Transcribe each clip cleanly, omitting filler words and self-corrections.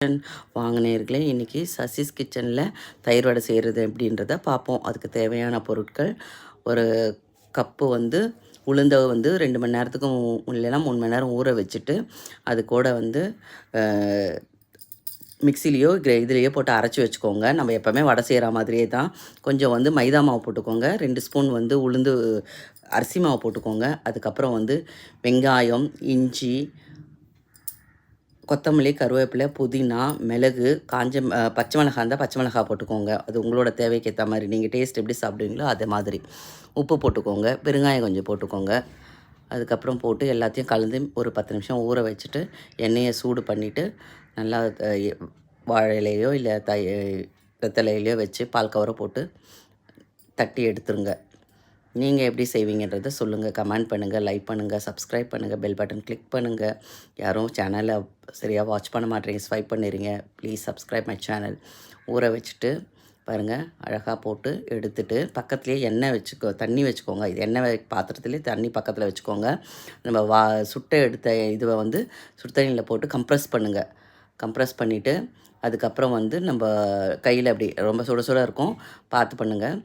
வாங்க நேயர்களே, இன்றைக்கி சசிஸ் கிச்சனில் தயிர் வடை செய்கிறது எப்படின்றத பார்ப்போம். அதுக்கு தேவையான பொருட்கள், ஒரு கப்பு வந்து உளுந்தை வந்து 2 மணி நேரத்துக்கு இல்லைன்னா 3 மணி நேரம் ஊற வச்சுட்டு, அது கூட வந்து மிக்சிலேயோ இதுலேயோ போட்டு அரைச்சி வச்சுக்கோங்க. நம்ம எப்போவுமே வடை செய்கிற மாதிரியே தான். கொஞ்சம் வந்து மைதா மாவு போட்டுக்கோங்க. 2 ஸ்பூன் வந்து உளுந்து அரிசி மாவு போட்டுக்கோங்க. அதுக்கப்புறம் வந்து வெங்காயம், இஞ்சி, கொத்தமல்லி, கருவேப்பிலை, புதினா, மிளகு, பச்சை மிளகாய் இருந்தால் பச்சை மிளகாய் போட்டுக்கோங்க. அது உங்களோட தேவைக்கு ஏற்ற மாதிரி, நீங்கள் டேஸ்ட் எப்படி சாப்பிடுவீங்களோ அதே மாதிரி. உப்பு போட்டுக்கோங்க, பெருங்காயம் கொஞ்சம் போட்டுக்கோங்க. அதுக்கப்புறம் போட்டு எல்லாத்தையும் கலந்து ஒரு 10 நிமிஷம் ஊற வச்சுட்டு, எண்ணெயை சூடு பண்ணிவிட்டு, நல்லா வாழை இலையோ இல்லை வெத்தலை இலையோ வச்சு பால் கவரை போட்டு தட்டி எடுத்துருங்க. நீங்கள் எப்படி செய்வீங்கன்றதை சொல்லுங்கள். கமெண்ட் பண்ணுங்கள், லைக் பண்ணுங்கள், சப்ஸ்கிரைப் பண்ணுங்கள், பெல் பட்டன் கிளிக் பண்ணுங்கள். யாரும் சேனலை சரியாக வாட்ச் பண்ண மாட்டேறீங்க, ஸ்வைப் பண்ணிடுறீங்க. Please subscribe my channel. ஊற வச்சுட்டு பாருங்கள், அழகாக போட்டு எடுத்துட்டு பக்கத்துலேயே எண்ணெய் தண்ணி வச்சுக்கோங்க. இது எண்ணெய் பாத்திரத்துலேயே தண்ணி பக்கத்தில் வச்சுக்கோங்க. நம்ம சுட்ட எடுத்த இதுவை வந்து சுடு தண்ணியில் போட்டு கம்ப்ரெஸ் பண்ணுங்கள். கம்ப்ரெஸ் பண்ணிவிட்டு அதுக்கப்புறம் வந்து நம்ம கையில் அப்படி ரொம்ப சுட சுட இருக்கும், பார்த்து பண்ணுங்கள்.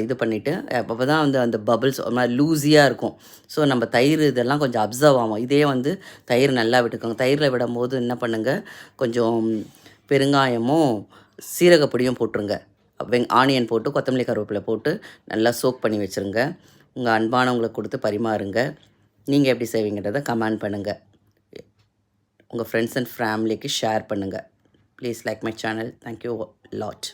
இது பண்ணிவிட்டு அப்போ தான் வந்து அந்த பபிள்ஸ் ஒரு மாதிரி லூஸியாக இருக்கும். ஸோ நம்ம தயிர் இதெல்லாம் கொஞ்சம் அப்சர்வ் ஆகும். இதே வந்து தயிர் நல்லா விட்டுக்கோங்க. தயிரில் விடும்போது என்ன பண்ணுங்கள், கொஞ்சம் பெருங்காயமும் சீரகப்பொடியும் போட்டுருங்க. ஆனியன் போட்டு கொத்தமல்லி கருவேப்பிலை போட்டு நல்லா சோக் பண்ணி வச்சுருங்க. உங்கள் அன்பானவங்களுக்கு கொடுத்து பரிமாறுங்க. நீங்கள் எப்படி செய்வீங்கன்றதை கமெண்ட் பண்ணுங்கள். உங்கள் ஃப்ரெண்ட்ஸ் அண்ட் ஃபேமிலிக்கு ஷேர் பண்ணுங்கள். Please like my channel. Thank you lot.